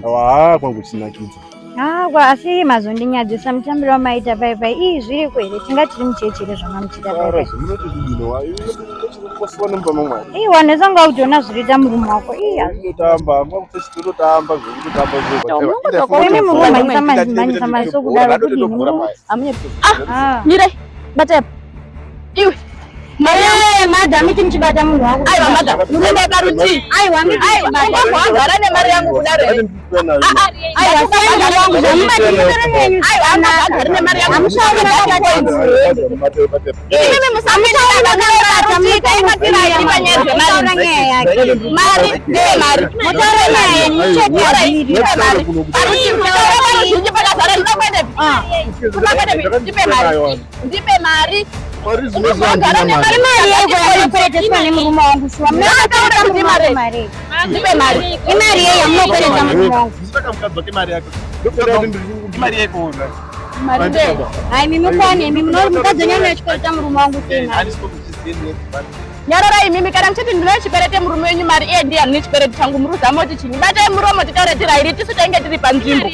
kwangu chinakidza. Asi mazondinyadzisa mutambiro wamaita paipai iyi zviri kwere tingati tiri muchechere zvamamuchita paipai. Wanesanga kutiona zviriita murume wako mumanyisa mari sokudaro kudini. Mirai bata iwe madam iti muchibata munhu wako. Aiwa madam munoenda paruti. Aiwa wagara nemari yangu kudaro. Aiwa sanga wangu agara nemari yangu. Mimi musamira ndipe mari Nyarara mimi kana mchiti ndinochiperete murume wenyu mari ndiye anochiperete changu muruza moti chini batai muromo titaure tirairi tisu tainge tiri panzvimbo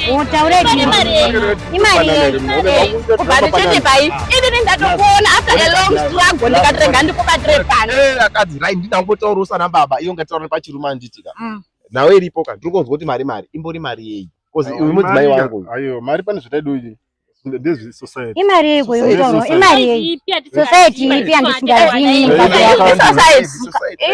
kubva tichiti pai ini ndatokuona after a long struggle ndikatenga ndikubatire pano akadzi rai ndinangotaurawo na baba iyo ngataura pachiruma nditika nawe iripo ka ndirikonzwa kuti mari imbori mari yei kozi iwe mudzimai wangu ayo mari pane zvataidoi ndezvi society imari yego yotoro imari society ipi andisingazini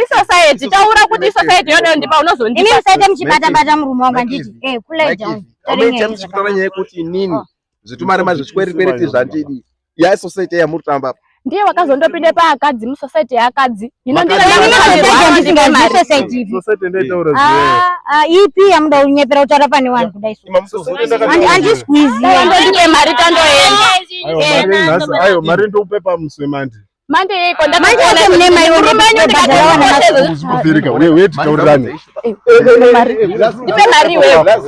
society taura kuti society yodo ndipa unozondipa imi society muchibata bata murume wangu anditi kule down taringe muchikutaura nyaya yekuti inini zvitumari mari zvichikwereti zvandidi ya society yamutamba ndiye wakazondopinde paakadzi musociety yaakadzi ipi yamuda kunyepera kutaura pane vanhu kudai andisqueeze mari tandoenda ayo mari ndoupe pamuswe mandi mande iko mune mai ndakuzvikupirika wewe titaurirane ndipe mari wewe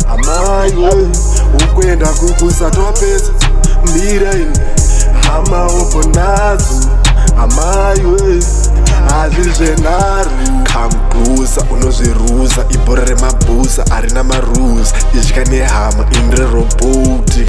amai we ukwenda kubusa topesa mira hama upo nazo amai we azvizvenari kambusa unozviruza ibhora remabhusa arina marules idya nehama indire roboti